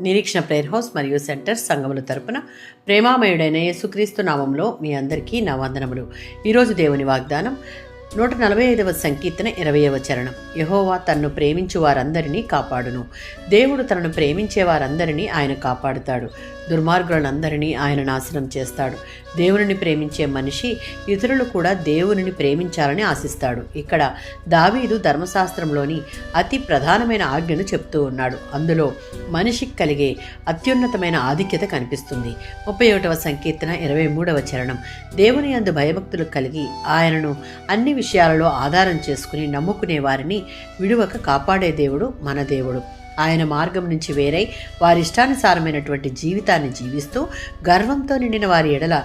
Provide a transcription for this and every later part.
నిరీక్షణ prayer house మరియు centre సంఘముల తరపున ప్రేమామయుడైన యేసుక్రీస్తు నామంలో మీ అందరికీ నా వందనములు. ఈరోజు దేవుని వాగ్దానం 145వ సంకీర్తన 20వ చరణం. యెహోవా తన్ను ప్రేమించు వారందరినీ కాపాడును. దేవుడు తనను ప్రేమించే వారందరినీ ఆయన కాపాడుతాడు. దుర్మార్గులందరినీ ఆయన నాశనం చేస్తాడు. దేవునిని ప్రేమించే మనిషి ఇతరులు కూడా దేవునిని ప్రేమించాలని ఆశిస్తాడు. ఇక్కడ దావీదు ధర్మశాస్త్రంలోని అతి ప్రధానమైన ఆజ్ఞను చెప్తూ ఉన్నాడు. అందులో మనిషికి కలిగే అత్యున్నతమైన ఆధిక్యత కనిపిస్తుంది. 31వ సంకీర్తన 23వ చరణం. దేవుని యందు భయభక్తులు కలిగి ఆయనను అన్ని విషయాలలో ఆధారం చేసుకుని నమ్ముకునే వారిని విడువక కాపాడే దేవుడు మన దేవుడు. ఆయన మార్గం నుంచి వేరై వారి ఇష్టానుసారమైనటువంటి జీవితాన్ని జీవిస్తూ గర్వంతో నిండిన వారి ఎడల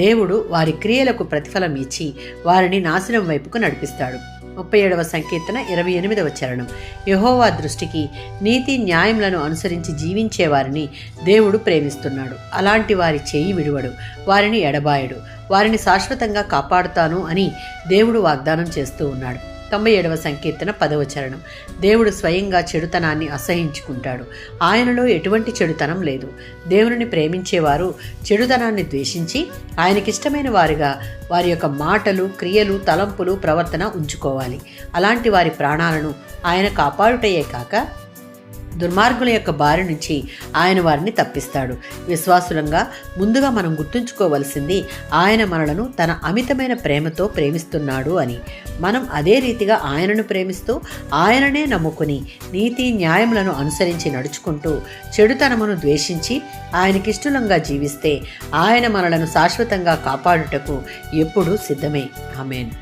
దేవుడు వారి క్రియలకు ప్రతిఫలం ఇచ్చి వారిని నాశనం వైపుకు నడిపిస్తాడు. 37వ సంకీర్తన 28వ చరణం. యెహోవా దృష్టికి నీతి న్యాయములను అనుసరించి జీవించే వారిని దేవుడు ప్రేమిస్తున్నాడు. అలాంటి వారి చేయి విడువడు, వారిని ఎడబాయడు, వారిని శాశ్వతంగా కాపాడుతాను అని దేవుడు వాగ్దానం చేస్తూ ఉన్నాడు. 97వ సంకీర్తన 10వ చరణం. దేవుడు స్వయంగా చెడుతనాన్ని అసహించుకుంటాడు. ఆయనలో ఎటువంటి చెడుతనం లేదు. దేవుని ప్రేమించేవారు చెడుతనాన్ని ద్వేషించి ఆయనకిష్టమైన వారిగా వారి యొక్క మాటలు, క్రియలు, తలంపులు, ప్రవర్తన ఉంచుకోవాలి. అలాంటి వారి ప్రాణాలను ఆయన కాపాడుటయే కాక దుర్మార్గుల యొక్క బారి నుంచి ఆయన వారిని తప్పిస్తాడు. విశ్వాసులంగా ముందుగా మనం గుర్తుంచుకోవలసింది ఆయన మనలను తన అమితమైన ప్రేమతో ప్రేమిస్తున్నాడు అని. మనం అదే రీతిగా ఆయనను ప్రేమిస్తూ ఆయననే నమ్ముకుని నీతి న్యాయములను అనుసరించి నడుచుకుంటూ చెడుతనమును ద్వేషించి ఆయనకిష్టంగా జీవిస్తే ఆయన మనలను శాశ్వతంగా కాపాడుటకు ఎప్పుడూ సిద్ధమే. ఆమేన్.